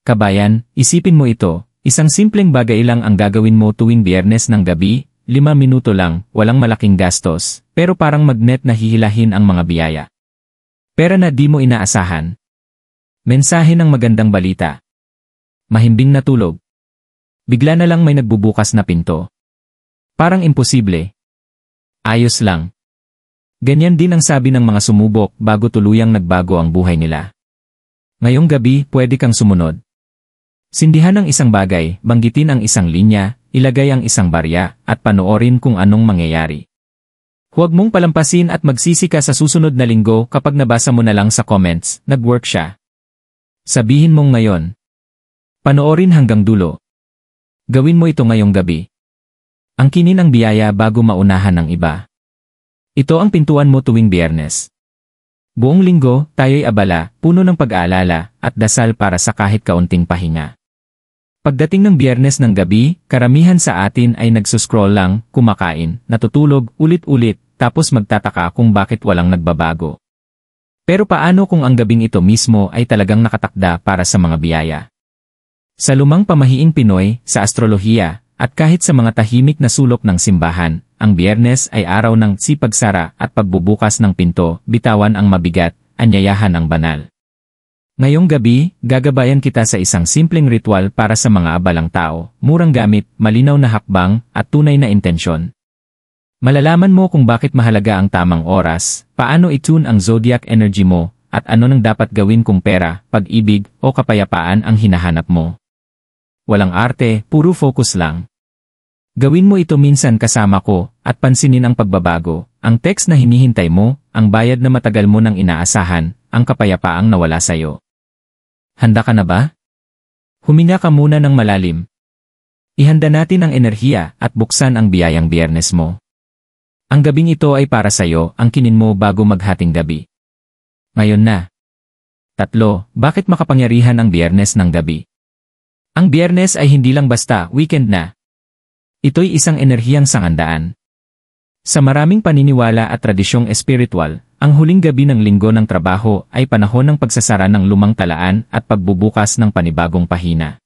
Kabayan, isipin mo ito, isang simpleng bagay lang ang gagawin mo tuwing Biyernes ng gabi, 5 minuto lang, walang malaking gastos, pero parang magnet na hihilahin ang mga biyaya. Pera na di mo inaasahan. Mensahe ng magandang balita. Mahimbing na tulog. Bigla na lang may nagbubukas na pinto. Parang imposible. Ayos lang. Ganyan din ang sabi ng mga sumubok bago tuluyang nagbago ang buhay nila. Ngayong gabi, pwede kang sumunod. Sindihan ang isang bagay, banggitin ang isang linya, ilagay ang isang barya, at panoorin kung anong mangyayari. Huwag mong palampasin at magsisi ka sa susunod na linggo kapag nabasa mo na lang sa comments, nag-work siya. Sabihin mong ngayon. Panoorin hanggang dulo. Gawin mo ito ngayong gabi. Angkinin ang biyaya bago maunahan ng iba. Ito ang pintuan mo tuwing Biyernes. Buong linggo, tayo'y abala, puno ng pag-aalala, at dasal para sa kahit kaunting pahinga. Pagdating ng Biyernes ng gabi, karamihan sa atin ay nagsuscroll lang, kumakain, natutulog, ulit-ulit, tapos magtataka kung bakit walang nagbabago. Pero paano kung ang gabing ito mismo ay talagang nakatakda para sa mga biyaya? Sa lumang pamahiing Pinoy, sa astrolohiya, at kahit sa mga tahimik na sulok ng simbahan, ang Biyernes ay araw ng sipagsara at pagbubukas ng pinto, bitawan ang mabigat, anyayahan ang banal. Ngayong gabi, gagabayan kita sa isang simpleng ritual para sa mga abalang tao, murang gamit, malinaw na hakbang, at tunay na intensyon. Malalaman mo kung bakit mahalaga ang tamang oras, paano i-tune ang zodiac energy mo, at ano nang dapat gawin kung pera, pag-ibig, o kapayapaan ang hinahanap mo. Walang arte, puro focus lang. Gawin mo ito minsan kasama ko, at pansinin ang pagbabago, ang text na hinihintay mo, ang bayad na matagal mo nang inaasahan, ang kapayapaang nawala sayo. Handa ka na ba? Huminga ka muna ng malalim. Ihanda natin ang enerhiya at buksan ang biyayang Biyernes mo. Ang gabing ito ay para sayo, angkinin mo bago maghating gabi. Ngayon na. 3. Bakit makapangyarihan ang Biyernes ng gabi? Ang Biyernes ay hindi lang basta weekend na. Ito'y isang enerhiyang sangandaan. Sa maraming paniniwala at tradisyong espiritual, ang huling gabi ng linggo ng trabaho ay panahon ng pagsasara ng lumang talaan at pagbubukas ng panibagong pahina.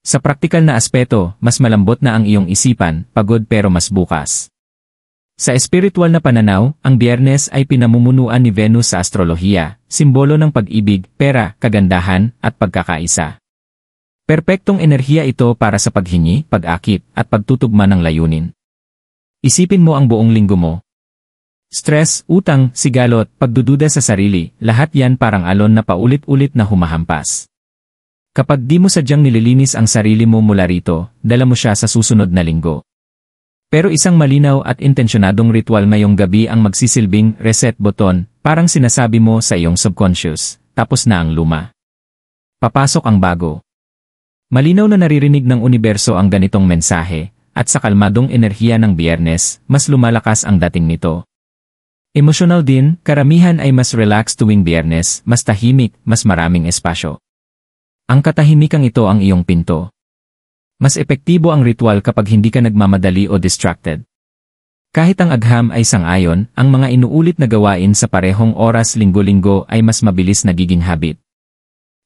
Sa praktikal na aspeto, mas malambot na ang iyong isipan, pagod pero mas bukas. Sa espiritual na pananaw, ang Biyernes ay pinamumunuan ni Venus sa astrolohiya, simbolo ng pag-ibig, pera, kagandahan, at pagkakaisa. Perpektong enerhiya ito para sa paghingi, pag-akit, at pagtutugma ng layunin. Isipin mo ang buong linggo mo. Stress, utang, sigalot, pagdududa sa sarili, lahat yan parang alon na paulit-ulit na humahampas. Kapag di mo sadyang nililinis ang sarili mo mula rito, dala mo siya sa susunod na linggo. Pero isang malinaw at intensyonadong ritual ngayong gabi ang magsisilbing reset button, parang sinasabi mo sa iyong subconscious, tapos na ang luma. Papasok ang bago. Malinaw na naririnig ng universo ang ganitong mensahe, at sa kalmadong enerhiya ng Biyernes, mas lumalakas ang dating nito. Emosyonal din, karamihan ay mas relaxed tuwing Biyernes, mas tahimik, mas maraming espasyo. Ang katahimikan ito ang iyong pinto. Mas epektibo ang ritual kapag hindi ka nagmamadali o distracted. Kahit ang agham ay sang-ayon, ang mga inuulit na gawain sa parehong oras linggo-linggo ay mas mabilis nagiging habit.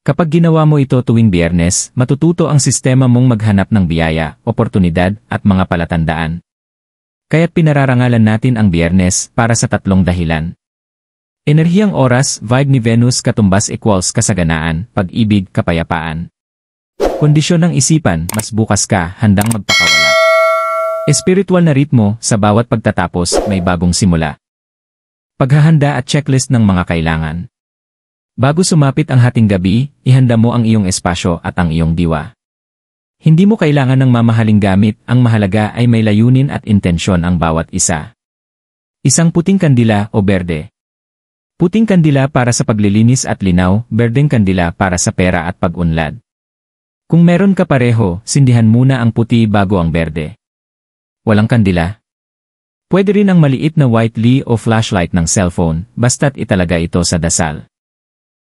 Kapag ginawa mo ito tuwing Biyernes, matututo ang sistema mong maghanap ng biyaya, oportunidad, at mga palatandaan. Kaya't pinararangalan natin ang Biyernes para sa 3 dahilan. Enerhiyang oras, vibe ni Venus katumbas equals kasaganaan, pag-ibig, kapayapaan. Kondisyon ng isipan, mas bukas ka, handang magpakawala. Espiritual na ritmo, sa bawat pagtatapos, may bagong simula. Paghahanda at checklist ng mga kailangan. Bago sumapit ang hating gabi, ihanda mo ang iyong espasyo at ang iyong diwa. Hindi mo kailangan ng mamahaling gamit, ang mahalaga ay may layunin at intensyon ang bawat isa. Isang puting kandila o berde. Puting kandila para sa paglilinis at linaw, berdeng kandila para sa pera at pag-unlad. Kung meron ka pareho, sindihan muna ang puti bago ang berde. Walang kandila? Pwede rin ang maliit na white Lee o flashlight ng cellphone, basta't italaga ito sa dasal.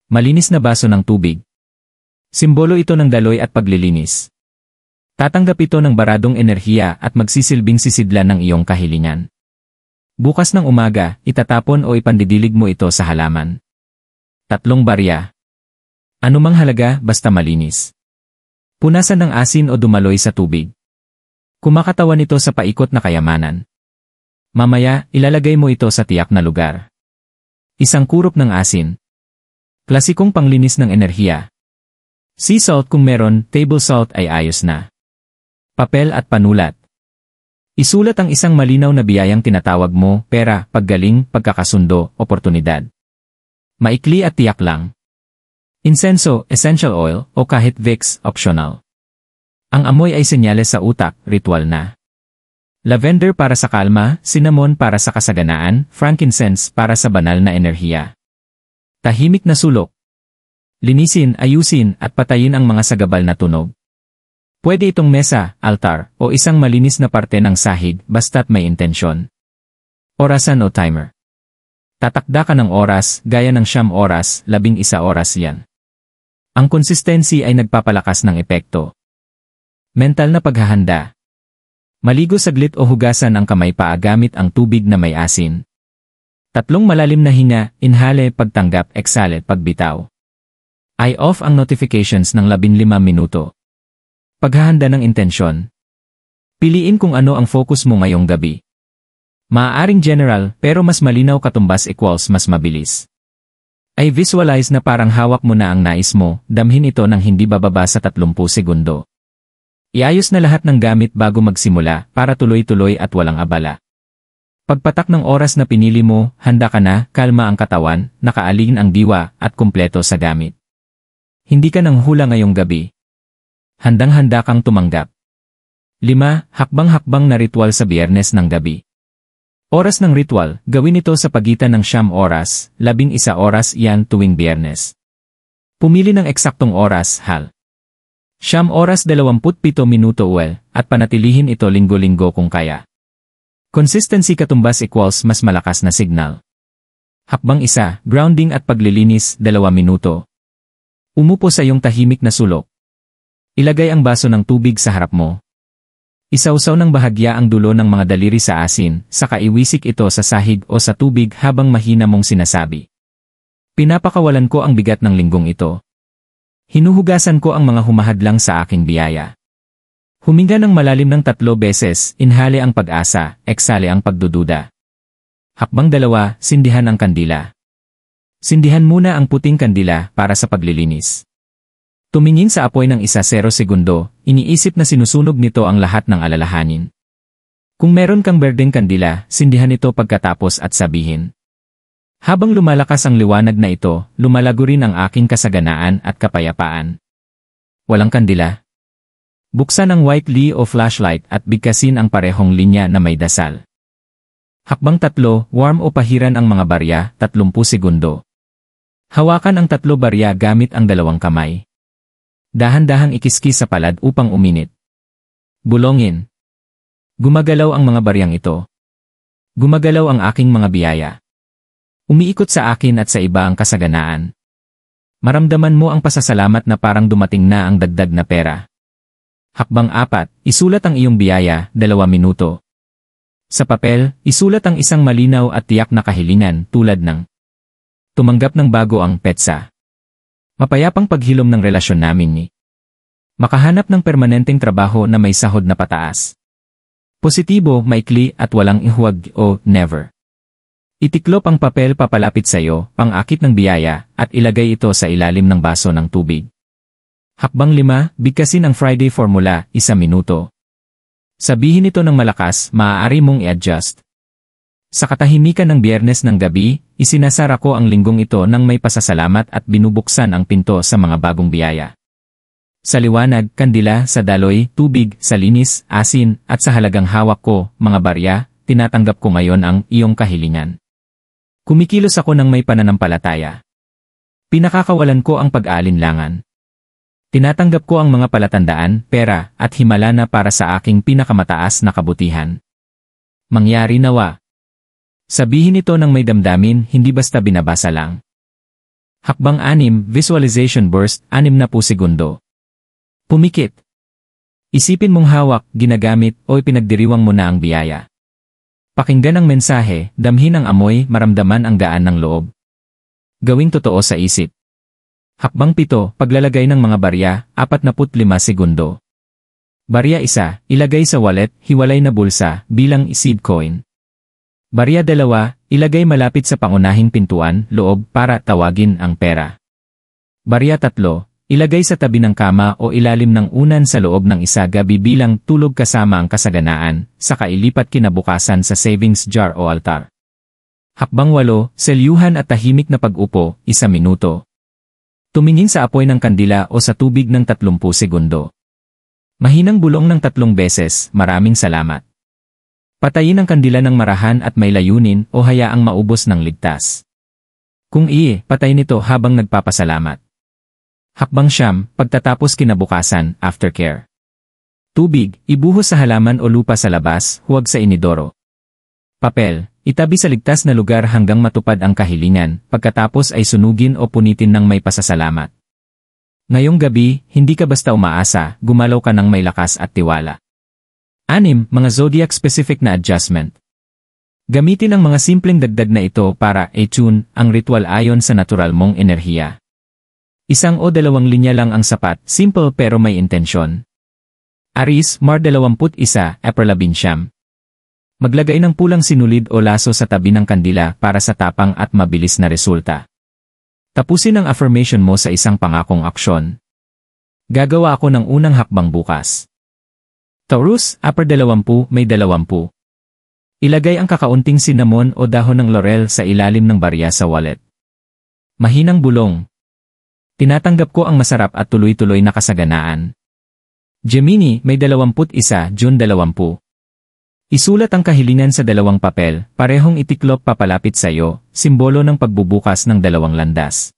Malinis na baso ng tubig. Simbolo ito ng daloy at paglilinis. Tatanggap ito ng baradong enerhiya at magsisilbing sisidlan ng iyong kahilingan. Bukas ng umaga, itatapon o ipandidilig mo ito sa halaman. 3 barya. Anumang halaga basta malinis. Punasan ng asin o dumaloy sa tubig. Kumakatawan ito sa paikot na kayamanan. Mamaya, ilalagay mo ito sa tiyak na lugar. Isang kurup ng asin. Klasikong panglinis ng enerhiya. Sea salt kung meron, table salt ay ayos na. Papel at panulat. Isulat ang isang malinaw na biyayang tinatawag mo, pera, paggaling, pagkakasundo, oportunidad. Maikli at tiyak lang. Insenso, essential oil, o kahit Vicks, optional. Ang amoy ay senyales sa utak, ritual na. Lavender para sa kalma, cinnamon para sa kasaganaan, frankincense para sa banal na enerhiya. Tahimik na sulok. Linisin, ayusin, at patayin ang mga sagabal na tunog. Pwede itong mesa, altar, o isang malinis na parte ng sahig basta't may intensyon. Orasan o timer. Tatakda ka ng oras, gaya ng 9 oras, 11 oras yan. Ang consistency ay nagpapalakas ng epekto. Mental na paghahanda. Maligo saglit o hugasan ang kamay paa gamit ang tubig na may asin. 3 malalim na hinga, inhale, pagtanggap, exhale, pagbitaw. I-off ang notifications ng 15 minuto. Paghahanda ng intensyon. Piliin kung ano ang focus mo ngayong gabi. Maaaring general pero mas malinaw katumbas equals mas mabilis. I visualize na parang hawak mo na ang nais mo, damhin ito ng hindi bababa sa 30 segundo. Iayos na lahat ng gamit bago magsimula para tuloy-tuloy at walang abala. Pagpatak ng oras na pinili mo, handa ka na, kalma ang katawan, nakaalin ang diwa at kumpleto sa gamit. Hindi ka nang hula ngayong gabi. Handang-handa kang tumanggap. 5. Hakbang-hakbang na ritual sa Biyernes ng gabi. Oras ng ritual, gawin ito sa pagitan ng 9 oras, 11 oras iyan tuwing Biyernes. Pumili ng eksaktong oras, hal. 9 oras 27 minuto at panatilihin ito linggo-linggo kung kaya. Consistency katumbas equals mas malakas na signal. Hakbang 1, grounding at paglilinis, 2 minuto. Umupo sa iyong tahimik na sulok. Ilagay ang baso ng tubig sa harap mo. Isawsaw ng bahagya ang dulo ng mga daliri sa asin, saka iwisik ito sa sahig o sa tubig habang mahina mong sinasabi. Pinapakawalan ko ang bigat ng linggong ito. Hinuhugasan ko ang mga humahadlang sa aking biyaya. Huminga ng malalim ng 3 beses, inhale ang pag-asa, exhale ang pagdududa. Hakbang 2, sindihan ang kandila. Sindihan muna ang puting kandila para sa paglilinis. Tumingin sa apoy ng 1-0 segundo, iniisip na sinusunog nito ang lahat ng alalahanin. Kung meron kang berdeng kandila, sindihan ito pagkatapos at sabihin. Habang lumalakas ang liwanag na ito, lumalago rin ang aking kasaganaan at kapayapaan. Walang kandila. Buksan ang white lee o flashlight at bigkasin ang parehong linya na may dasal. Hakbang 3, warm o pahiran ang mga barya, 30 segundo. Hawakan ang 3 barya gamit ang 2 kamay. Dahan-dahang ikiskis sa palad upang uminit. Bulongin. Gumagalaw ang mga baryang ito. Gumagalaw ang aking mga biyaya. Umiikot sa akin at sa iba ang kasaganaan. Maramdaman mo ang pasasalamat na parang dumating na ang dagdag na pera. Hakbang 4, isulat ang iyong biyaya, 2 minuto. Sa papel, isulat ang isang malinaw at tiyak na kahilingan tulad ng tumanggap ng bago ang petsa. Mapayapang paghilom ng relasyon namin ni. Makahanap ng permanenteng trabaho na may sahod na pataas. Positibo, maikli at walang ihuwag o never. Itiklop ang papel papalapit sa iyo, pang-akit ng biyaya, at ilagay ito sa ilalim ng baso ng tubig. Hakbang 5, bigkasin ang Friday formula, 1 minuto. Sabihin ito ng malakas, maaari mong i-adjust. Sa katahimikan ng Biyernes ng gabi, isinasara ko ang linggong ito nang may pasasalamat at binubuksan ang pinto sa mga bagong biyaya. Sa liwanag, kandila, sa daloy, tubig, sa linis, asin, at sa halagang hawak ko, mga barya, tinatanggap ko ngayon ang iyong kahilingan. Kumikilos ako ng may pananampalataya. Pinakakawalan ko ang pag-aalinlangan. Tinatanggap ko ang mga palatandaan, pera, at himala na para sa aking pinakamataas na kabutihan. Mangyari nawa. Sabihin ito ng may damdamin, hindi basta binabasa lang. Hakbang 6, visualization burst, 60 segundo. Pumikit. Isipin mong hawak, ginagamit, o ipinagdiriwang mo na ang biyaya. Pakinggan ang mensahe, damhin ang amoy, maramdaman ang gaan ng loob. Gawing totoo sa isip. Hakbang 7, paglalagay ng mga barya, 45 segundo. Barya 1, ilagay sa wallet, hiwalay na bulsa, bilang seed coin. Barya 2, ilagay malapit sa pangunahing pintuan, loob, para tawagin ang pera. Barya 3, ilagay sa tabi ng kama o ilalim ng unan sa loob ng isa gabi bilang tulog kasama ang kasaganaan, saka ilipat kinabukasan sa savings jar o altar. Hakbang 8, selyuhan at tahimik na pag-upo, 1 minuto. Tumingin sa apoy ng kandila o sa tubig ng 30 segundo. Mahinang bulong ng 3 beses, maraming salamat. Patayin ang kandila ng marahan at may layunin o hayaang maubos ng ligtas. Kung patay nito habang nagpapasalamat. Hakbang 9, pagtatapos kinabukasan, aftercare. Tubig, ibuhos sa halaman o lupa sa labas, huwag sa inidoro. Papel, itabi sa ligtas na lugar hanggang matupad ang kahilingan, pagkatapos ay sunugin o punitin ng may pasasalamat. Ngayong gabi, hindi ka basta umaasa, gumalaw ka ng may lakas at tiwala. 6, mga zodiac-specific na adjustment. Gamitin ang mga simpleng dagdag na ito para i-tune ang ritual ayon sa natural mong enerhiya. 1 o 2 linya lang ang sapat, simple pero may intensyon. Aries, Mar 21, April 11. Maglagay ng pulang sinulid o laso sa tabi ng kandila para sa tapang at mabilis na resulta. Tapusin ang affirmation mo sa isang pangakong aksyon. Gagawa ako ng unang hakbang bukas. Taurus, April 20, May 20. Ilagay ang kakaunting cinnamon o dahon ng laurel sa ilalim ng barya sa wallet. Mahinang bulong. Tinatanggap ko ang masarap at tuloy-tuloy na kasaganaan. Gemini, May 21, June 20. Isulat ang kahilingan sa 2 papel, parehong itiklop papalapit sa iyo, simbolo ng pagbubukas ng 2 landas.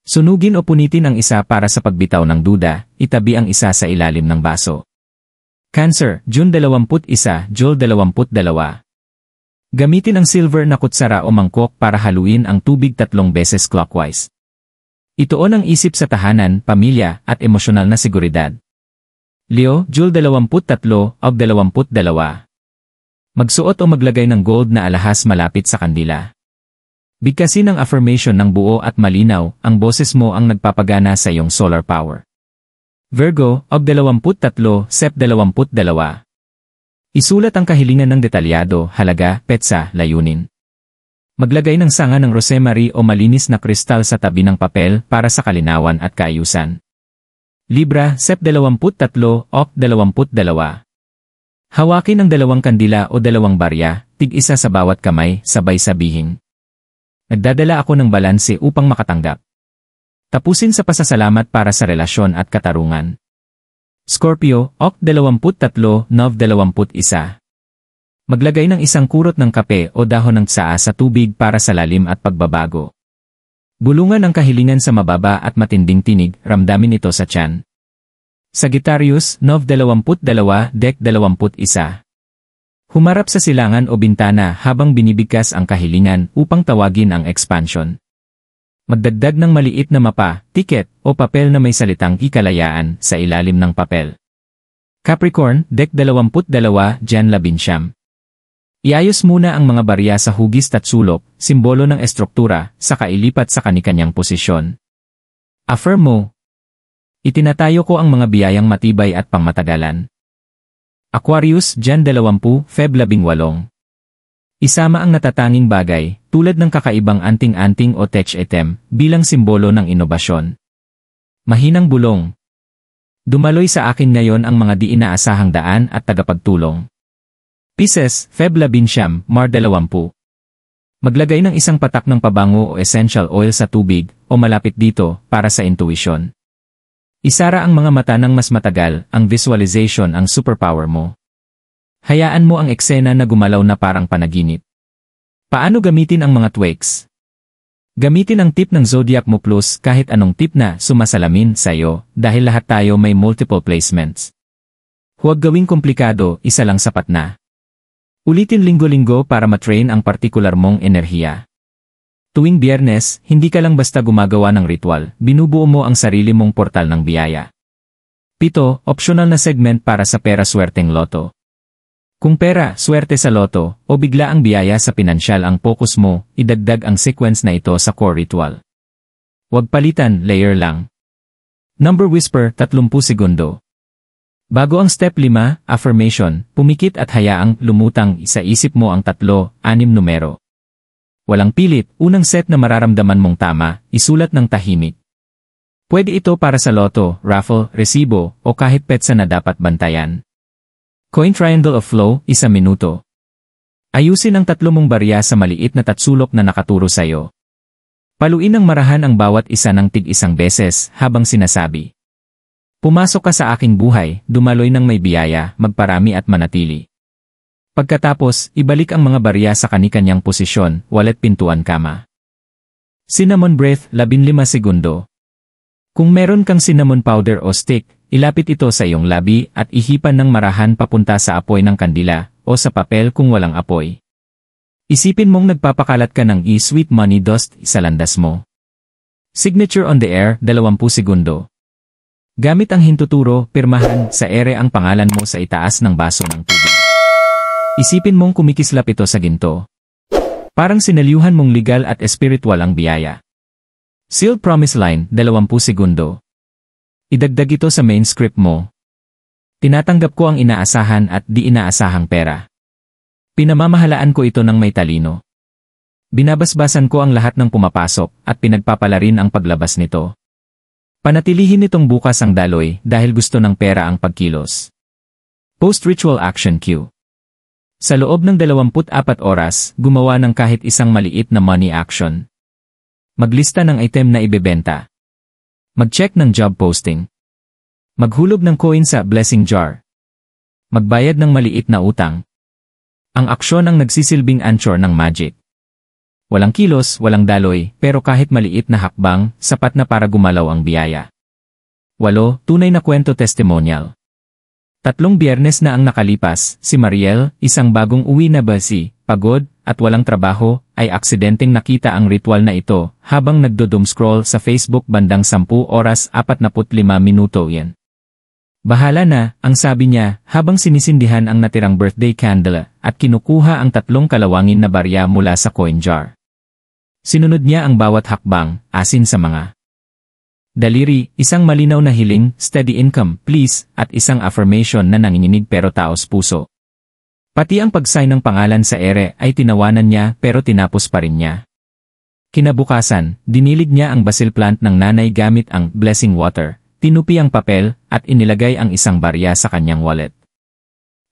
Sunugin o punitin ang isa para sa pagbitaw ng duda, itabi ang isa sa ilalim ng baso. Cancer, June 21, July 22. Gamitin ang silver na kutsara o mangkok para haluin ang tubig 3 beses clockwise. Ituon ang isip sa tahanan, pamilya, at emosyonal na seguridad. Leo, July 23, og 22. Magsuot o maglagay ng gold na alahas malapit sa kandila. Bigkasin ang affirmation ng buo at malinaw, ang boses mo ang nagpapagana sa iyong solar power. Virgo, og 23, Sep 22. Isulat ang kahilingan ng detalyado, halaga, petsa, layunin. Maglagay ng sanga ng rosemary o malinis na kristal sa tabi ng papel para sa kalinawan at kaayusan. Libra, Sep 23, Ok 22. Hawakin ang 2 kandila o 2 barya, tig-isa sa bawat kamay, sabay sabihin. Nagdadala ako ng balanse upang makatanggap. Tapusin sa pasasalamat para sa relasyon at katarungan. Scorpio, Ok 23, Nov 21. Maglagay ng 1 kurot ng kape o dahon ng tsaa sa tubig para sa lalim at pagbabago. Bulungan ang kahilingan sa mababa at matinding tinig, ramdamin ito sa tiyan. Sagittarius, Nov 22, Dec 21. Humarap sa silangan o bintana habang binibigkas ang kahilingan upang tawagin ang expansion. Magdagdag ng maliit na mapa, tiket, o papel na may salitang ikalayaan sa ilalim ng papel. Capricorn, Dec 22, Jan 11. Iayos muna ang mga barya sa hugis at sulok, simbolo ng estruktura, saka ilipat sa kanikanyang posisyon. Affirm mo. Itinatayo ko ang mga biyayang matibay at pangmatagalan. Aquarius, Jan 20, Feb 18. Isama ang natatanging bagay, tulad ng kakaibang anting-anting o tech item, bilang simbolo ng inobasyon. Mahinang bulong. Dumaloy sa akin ngayon ang mga di inaasahang daan at tagapagtulong. Pisces, Feb 19, Mar 20. Maglagay ng 1 patak ng pabango o essential oil sa tubig, o malapit dito, para sa intuition. Isara ang mga mata ng mas matagal, ang visualization ang superpower mo. Hayaan mo ang eksena na gumalaw na parang panaginip. Paano gamitin ang mga tweaks? Gamitin ang tip ng Zodiac mo plus kahit anong tip na sumasalamin sa iyo, dahil lahat tayo may multiple placements. Huwag gawing komplikado, isa lang sapat na. Ulitin linggo-linggo para matrain ang partikular mong enerhiya. Tuwing Biyernes, hindi ka lang basta gumagawa ng ritual, binubuo mo ang sarili mong portal ng biyaya. 7. Optional na segment para sa pera swerteng loto. Kung pera, swerte sa loto, o bigla ang biyaya sa pinansyal ang focus mo, idagdag ang sequence na ito sa core ritual. Huwag palitan, layer lang. Number whisper, 30 segundo. Bago ang step 5, affirmation, pumikit at hayaang lumutang sa isip mo ang 3, 6 numero. Walang pilit, unang set na mararamdaman mong tama, isulat ng tahimik. Pwede ito para sa loto, raffle, resibo, o kahit petsa na dapat bantayan. Coin triangle of flow, 1 minuto. Ayusin ang 3 mong barya sa maliit na tatsulok na nakaturo sa'yo. Paluin ng marahan ang bawat isa ng tig-1 beses habang sinasabi. Pumasok ka sa aking buhay, dumaloy ng may biyaya, magparami at manatili. Pagkatapos, ibalik ang mga barya sa kani-kanyang posisyon, wallet pintuan kama. Cinnamon breath, 15 segundo. Kung meron kang cinnamon powder o stick, ilapit ito sa iyong labi at ihipan ng marahan papunta sa apoy ng kandila o sa papel kung walang apoy. Isipin mong nagpapakalat ka ng e-sweet money dust sa landas mo. Signature on the air, 20 segundo. Gamit ang hintuturo, pirmahan sa ere ang pangalan mo sa itaas ng baso ng tubig. Isipin mong kumikislap ito sa ginto. Parang sinaliuhan mong legal at espiritual ang biyaya. Sealed promise line, 20 segundo. Idagdag ito sa main script mo. Tinatanggap ko ang inaasahan at di inaasahang pera. Pinamamahalaan ko ito ng may talino. Binabasbasan ko ang lahat ng pumapasok at pinagpapala rin ang paglabas nito. Panatilihin nitong bukas ang daloy dahil gusto ng pera ang pagkilos. Post-ritual action cue. Sa loob ng 24 oras, gumawa ng kahit isang maliit na money action. Maglista ng item na ibebenta. Mag-check ng job posting. Maghulog ng coin sa blessing jar. Magbayad ng maliit na utang. Ang aksyon ang nagsisilbing anchor ng magic. Walang kilos, walang daloy, pero kahit maliit na hakbang, sapat na para gumalaw ang biyaya. 8. Tunay na kwento testimonial. 3 biyernes na ang nakalipas, si Mariel, isang bagong uwi na basi, pagod, at walang trabaho, ay aksidenteng nakita ang ritual na ito habang nagdo-doom-scroll sa Facebook bandang 10 oras 45 minuto yan. Bahala na, ang sabi niya, habang sinisindihan ang natirang birthday candle at kinukuha ang 3 kalawangin na barya mula sa coin jar. Sinunod niya ang bawat hakbang, asin sa mga daliri, isang malinaw na hiling, steady income, please, at isang affirmation na nanginginig pero taos puso. Pati ang pag-sign ng pangalan sa ere ay tinawanan niya pero tinapos pa rin niya. Kinabukasan, dinilig niya ang basil plant ng nanay gamit ang blessing water. Tinupi ang papel at inilagay ang isang barya sa kanyang wallet.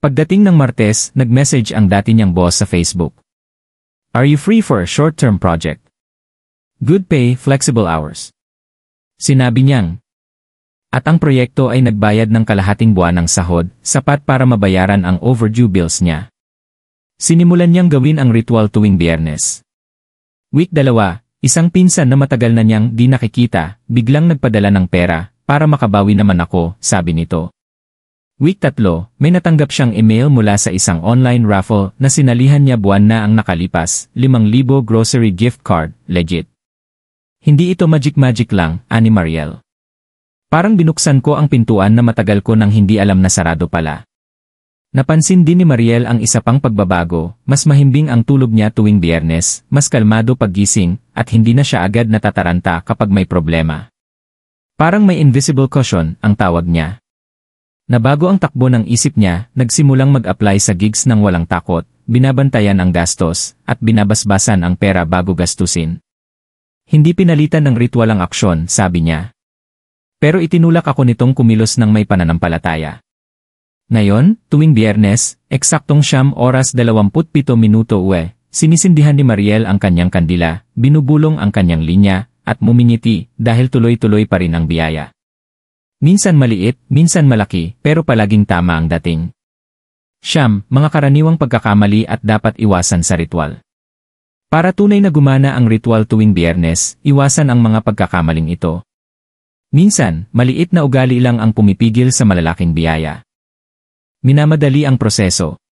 Pagdating ng Martes, nag-message ang dati niyang boss sa Facebook. Are you free for a short-term project? Good pay, flexible hours. Sinabi niyang. At ang proyekto ay nagbayad ng kalahating buwan ng sahod, sapat para mabayaran ang overdue bills niya. Sinimulan niyang gawin ang ritual tuwing Biyernes. Week 2, isang pinsan na matagal na niyang di nakikita, biglang nagpadala ng pera. Para makabawi naman ako, sabi nito. Week 3, may natanggap siyang email mula sa isang online raffle na sinalihan niya buwan na ang nakalipas, 5,000 grocery gift card, legit. Hindi ito magic lang, ani Mariel. Parang binuksan ko ang pintuan na matagal ko nang hindi alam na sarado pala. Napansin din ni Mariel ang isa pang pagbabago, mas mahimbing ang tulog niya tuwing Biyernes, mas kalmado paggising, at hindi na siya agad natataranta kapag may problema. Parang may invisible cushion, ang tawag niya. Nabago ang takbo ng isip niya, nagsimulang mag-apply sa gigs ng walang takot, binabantayan ang gastos, at binabasbasan ang pera bago gastusin. Hindi pinalitan ng ritual ang aksyon, sabi niya. Pero itinulak ako nitong kumilos ng may pananampalataya. Ngayon, tuwing Biyernes, eksaktong 9:27 minuto sinisindihan ni Mariel ang kanyang kandila, binubulong ang kanyang linya, at mumingiti dahil tuloy-tuloy pa rin ang biyaya. Minsan maliit, minsan malaki, pero palaging tama ang dating. 9, mga karaniwang pagkakamali at dapat iwasan sa ritual. Para tunay na gumana ang ritual tuwing Biyernes, iwasan ang mga pagkakamaling ito. Minsan, maliit na ugali lang ang pumipigil sa malalaking biyaya. Minamadali ang proseso.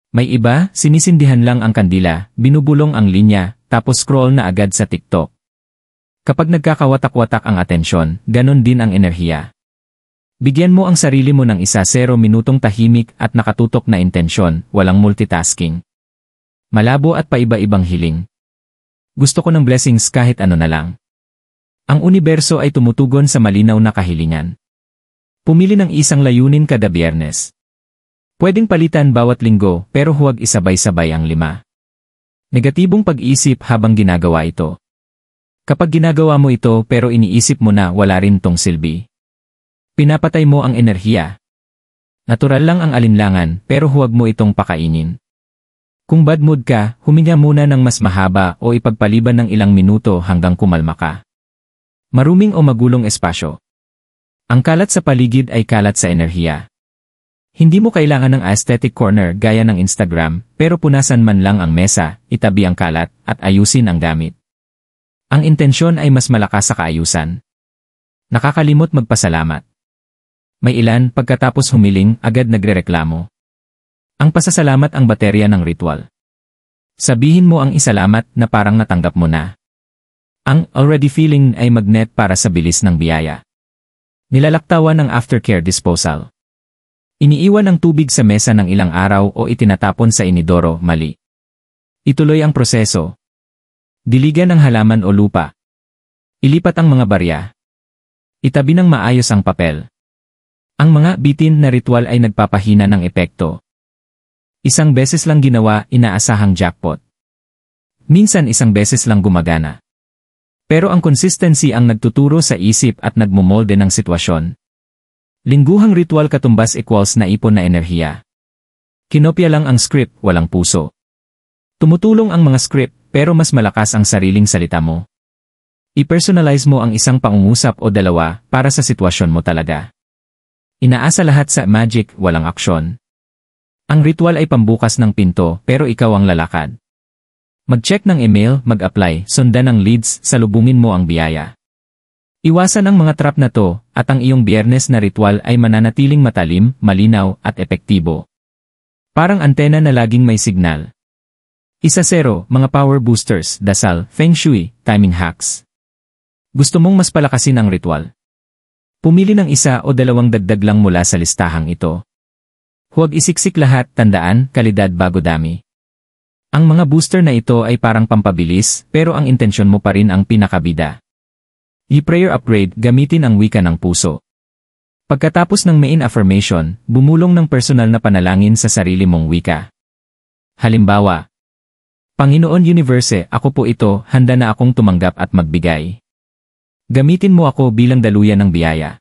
May iba, sinisindihan lang ang kandila, binubulong ang linya, tapos scroll na agad sa TikTok. Kapag nagkakawatak-watak ang atensyon, ganon din ang enerhiya. Bigyan mo ang sarili mo ng 0 minutong tahimik at nakatutok na intensyon, walang multitasking. Malabo at paiba-ibang hiling. Gusto ko ng blessings kahit ano na lang. Ang universo ay tumutugon sa malinaw na kahilingan. Pumili ng isang layunin kada Biyernes. Pwedeng palitan bawat linggo pero huwag isabay-sabay ang 5. Negatibong pag-isip habang ginagawa ito. Kapag ginagawa mo ito pero iniisip mo na wala rin tong silbi, pinapatay mo ang enerhiya. Natural lang ang alinlangan pero huwag mo itong pakainin. Kung bad mood ka, huminga muna ng mas mahaba o ipagpaliban ng ilang minuto hanggang kumalma ka. Maruming o magulong espasyo. Ang kalat sa paligid ay kalat sa enerhiya. Hindi mo kailangan ng aesthetic corner gaya ng Instagram, pero punasan man lang ang mesa, itabi ang kalat, at ayusin ang gamit. Ang intensyon ay mas malakas sa kaayusan. Nakakalimot magpasalamat. May ilan, pagkatapos humiling, agad nagrereklamo. Ang pasasalamat ang baterya ng ritual. Sabihin mo ang isalamat na parang natanggap mo na. Ang already feeling ay magnet para sa bilis ng biyaya. Nilalaktawan ng aftercare disposal. Iniiwan ang tubig sa mesa ng ilang araw o itinatapon sa inidoro, mali. Ituloy ang proseso. Diligan ang halaman o lupa. Ilipat ang mga barya. Itabi ng maayos ang papel. Ang mga bitin na ritual ay nagpapahina ng epekto. Isang beses lang ginawa, inaasahang jackpot. Minsan isang beses lang gumagana. Pero ang consistency ang nagtuturo sa isip at nagmumolde ng sitwasyon. Lingguhang ritual katumbas equals na ipon na enerhiya. Kinopya lang ang script, walang puso. Tumutulong ang mga script, pero mas malakas ang sariling salita mo. I-personalize mo ang isang pangungusap o 2 para sa sitwasyon mo talaga. Inaasa lahat sa magic, walang aksyon. Ang ritual ay pambukas ng pinto, pero ikaw ang lalakad. Mag-check ng email, mag-apply, sundan ng leads, salubungin mo ang biyaya. Iwasan ang mga trap na to, at ang iyong Biyernes na ritual ay mananatiling matalim, malinaw, at epektibo. Parang antena na laging may signal. 1-0, mga power boosters, dasal, feng shui, timing hacks. Gusto mong mas palakasin ang ritual? Pumili ng 1 o 2 dagdag lang mula sa listahang ito. Huwag isiksik lahat, tandaan, kalidad bago dami. Ang mga booster na ito ay parang pampabilis, pero ang intensyon mo pa rin ang pinakabida. I-prayer upgrade, gamitin ang wika ng puso. Pagkatapos ng main affirmation, bumulong ng personal na panalangin sa sarili mong wika. Halimbawa, Panginoon Universe, ako po ito, handa na akong tumanggap at magbigay. Gamitin mo ako bilang daluyan ng biyaya.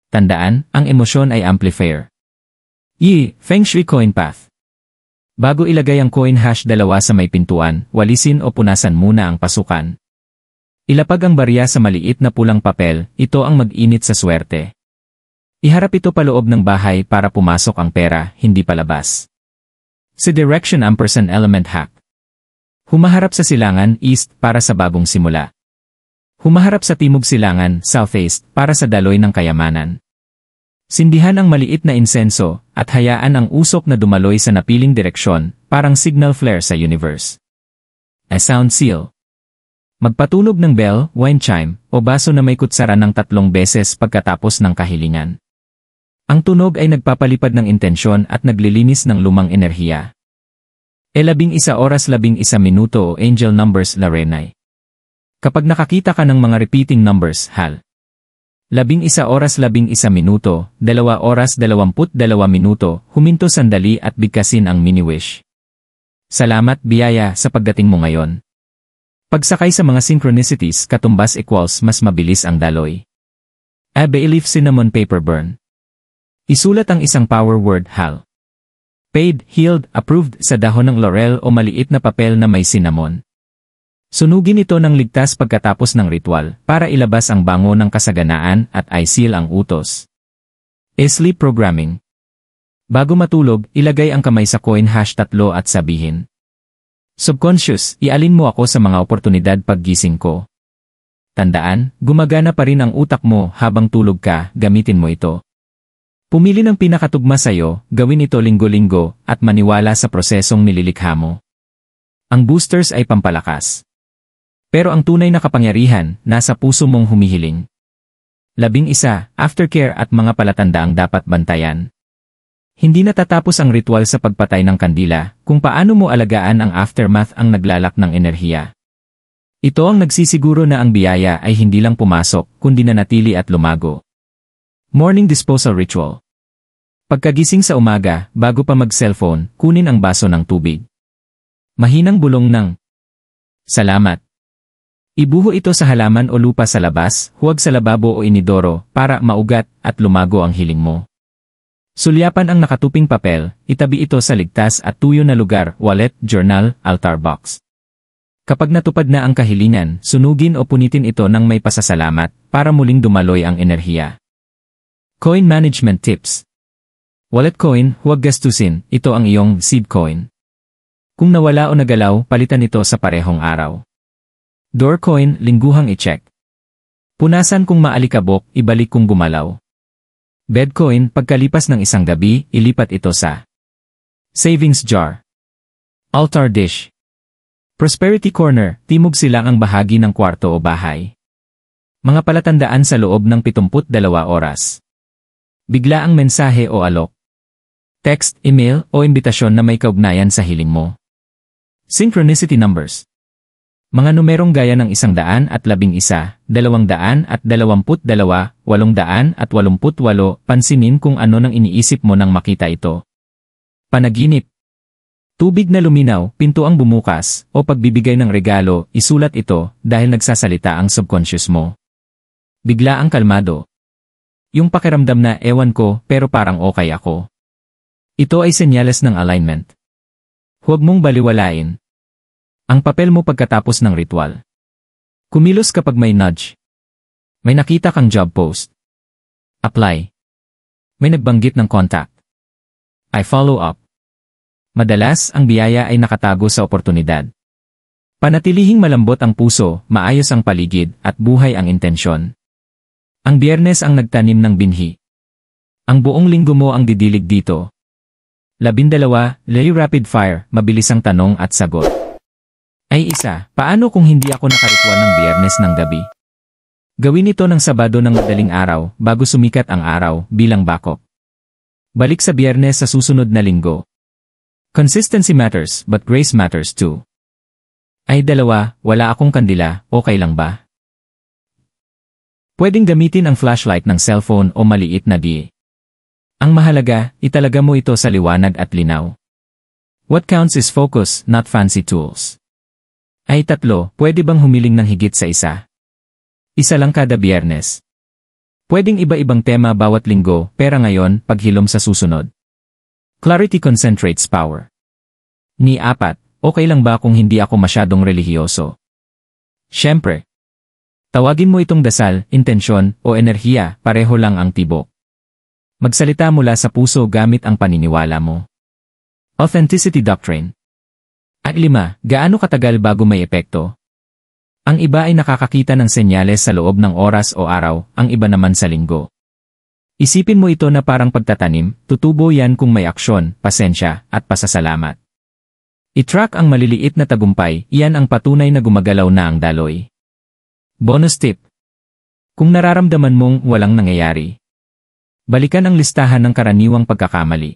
Tandaan, ang emosyon ay amplifier. Feng Shui Coin Path. Bago ilagay ang coin hash 2 sa may pintuan, walisin o punasan muna ang pasukan. Ilapag ang barya sa maliit na pulang papel, ito ang mag-init sa swerte. Iharap ito paloob ng bahay para pumasok ang pera, hindi palabas. Si Direction &Element Hack. Humaharap sa silangan, east, para sa bagong simula. Humaharap sa timog silangan, southeast, para sa daloy ng kayamanan. Sindihan ang maliit na insenso, at hayaan ang usok na dumaloy sa napiling direksyon, parang signal flare sa universe. A sound seal. Magpatunog ng bell, wine chime, o baso na may kutsara ng 3 beses pagkatapos ng kahilingan. Ang tunog ay nagpapalipad ng intensyon at naglilinis ng lumang enerhiya. 11 oras 11 minuto o angel numbers Larenay. Kapag nakakita ka ng mga repeating numbers, hal. 11 oras 11 minuto, 2 oras 22 minuto, huminto sandali at bigkasin ang mini-wish. Salamat, biyaya, sa pagdating mo ngayon. Pagsakay sa mga synchronicities, katumbas equals mas mabilis ang daloy. A bay leaf cinnamon paper burn. Isulat ang isang power word, hal. Paid, healed, approved sa dahon ng laurel o maliit na papel na may cinnamon. Sunugin ito ng ligtas pagkatapos ng ritual para ilabas ang bango ng kasaganaan at i-seal ang utos. Sleep programming. Bago matulog, ilagay ang kamay sa coin hash 3 at sabihin. Subconscious, ialin mo ako sa mga oportunidad paggising ko. Tandaan, gumagana pa rin ang utak mo habang tulog ka, gamitin mo ito. Pumili ng pinakatugma sa'yo, gawin ito linggo-linggo, at maniwala sa prosesong nililikha mo. Ang boosters ay pampalakas. Pero ang tunay na kapangyarihan, nasa puso mong humihiling. 11. Aftercare at mga palatandaang dapat bantayan. Hindi natatapos ang ritual sa pagpatay ng kandila, kung paano mo alagaan ang aftermath ang naglalak ng enerhiya. Ito ang nagsisiguro na ang biyaya ay hindi lang pumasok, kundi nanatili at lumago. Morning Disposal Ritual. Pagkagising sa umaga, bago pa mag-cellphone, kunin ang baso ng tubig. Mahinang bulong ng salamat. Ibuho ito sa halaman o lupa sa labas, huwag sa lababo o inidoro, para maugat at lumago ang hiling mo. Sulyapan ang nakatuping papel, itabi ito sa ligtas at tuyo na lugar, wallet, journal, altar box. Kapag natupad na ang kahilingan, sunugin o punitin ito ng may pasasalamat para muling dumaloy ang enerhiya. Coin Management Tips. Wallet coin, huwag gastusin, ito ang iyong seed coin. Kung nawala o nagalaw, palitan ito sa parehong araw. Door coin, lingguhang i-check. Punasan kung maalikabok, ibalik kung gumalaw. Bed coin, pagkalipas ng isang gabi, ilipat ito sa savings jar. Altar dish. Prosperity corner, timog silangang bahagi ng kwarto o bahay. Mga palatandaan sa loob ng 72 oras. Biglaang mensahe o alok. Text, email, o imbitasyon na may kaugnayan sa hiling mo. Synchronicity numbers. Mga numerong gaya ng 111, 222, 888, pansinin kung ano nang iniisip mo nang makita ito. Panaginip. Tubig na luminaw, pintuang bumukas, o pagbibigay ng regalo, isulat ito dahil nagsasalita ang subconscious mo. Bigla ang kalmado. Yung pakiramdam na ewan ko pero parang okay ako. Ito ay senyales ng alignment. Huwag mong baliwalain. Ang papel mo pagkatapos ng ritual. Kumilos kapag may nudge. May nakita kang job post. Apply. May nagbanggit ng contact. I follow up. Madalas, ang biyaya ay nakatago sa oportunidad. Panatilihing malambot ang puso, maayos ang paligid, at buhay ang intensyon. Ang Biyernes ang nagtanim ng binhi. Ang buong linggo mo ang didilig dito. 12, Lay Rapid Fire, mabilis ang tanong at sagot. Ay isa, paano kung hindi ako nakaritual ng Biyernes ng gabi? Gawin ito ng Sabado ng madaling araw, bago sumikat ang araw, bilang backup. Balik sa Biyernes sa susunod na linggo. Consistency matters, but grace matters too. Ay dalawa, wala akong kandila, okay lang ba? Pwedeng gamitin ang flashlight ng cellphone o maliit na diye. Ang mahalaga, italaga mo ito sa liwanag at linaw. What counts is focus, not fancy tools. Ay tatlo, pwede bang humiling ng higit sa isa? Isa lang kada Biyernes. Pwedeng iba-ibang tema bawat linggo, pera ngayon, paghilom sa susunod. Clarity concentrates power. Ni 4, okay lang ba kung hindi ako masyadong relihiyoso? Siyempre. Tawagin mo itong dasal, intensyon, o enerhiya, pareho lang ang tibok. Magsalita mula sa puso gamit ang paniniwala mo. Authenticity Doctrine. At 5, gaano katagal bago may epekto? Ang iba ay nakakakita ng senyales sa loob ng oras o araw, ang iba naman sa linggo. Isipin mo ito na parang pagtatanim, tutubo yan kung may aksyon, pasensya, at pasasalamat. I-track ang maliliit na tagumpay, iyan ang patunay na gumagalaw na ang daloy. Bonus tip. Kung nararamdaman mong walang nangyayari, balikan ang listahan ng karaniwang pagkakamali.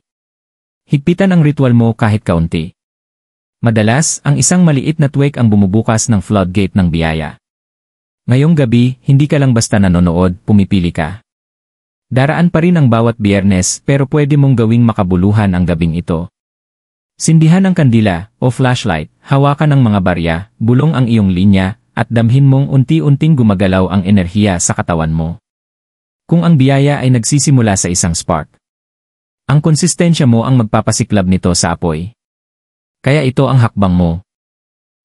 Higpitan ang ritual mo kahit kaunti. Madalas, ang isang maliit na tweak ang bumubukas ng floodgate ng biyaya. Ngayong gabi, hindi ka lang basta nanonood, pumipili ka. Daraan pa rin ang bawat Biyernes pero pwede mong gawing makabuluhan ang gabing ito. Sindihan ang kandila o flashlight, hawakan ang mga barya, bulong ang iyong linya, at damhin mong unti-unting gumagalaw ang enerhiya sa katawan mo. Kung ang biyaya ay nagsisimula sa isang spark, ang konsistensya mo ang magpapasiklab nito sa apoy. Kaya ito ang hakbang mo.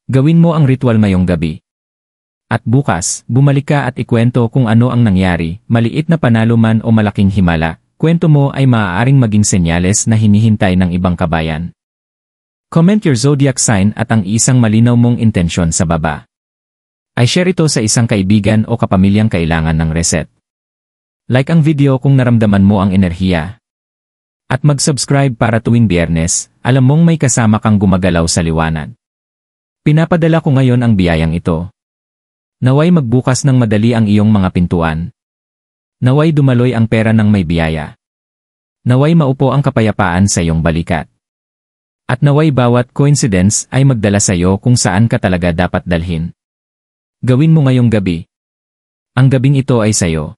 Gawin mo ang ritual ngayong gabi. At bukas, bumalik ka at ikwento kung ano ang nangyari, maliit na panalo man o malaking himala, kwento mo ay maaaring maging senyales na hinihintay ng ibang kabayan. Comment your zodiac sign at ang isang malinaw mong intensyon sa baba. Ay share ito sa isang kaibigan o kapamilyang kailangan ng reset. Like ang video kung naramdaman mo ang enerhiya. At mag-subscribe para tuwing Biyernes, alam mong may kasama kang gumagalaw sa liwanag. Pinapadala ko ngayon ang biyayang ito. Naway magbukas ng madali ang iyong mga pintuan. Naway dumaloy ang pera ng may biyaya. Naway maupo ang kapayapaan sa iyong balikat. At naway bawat coincidence ay magdala sa iyo kung saan ka talaga dapat dalhin. Gawin mo ngayong gabi. Ang gabing ito ay sayo.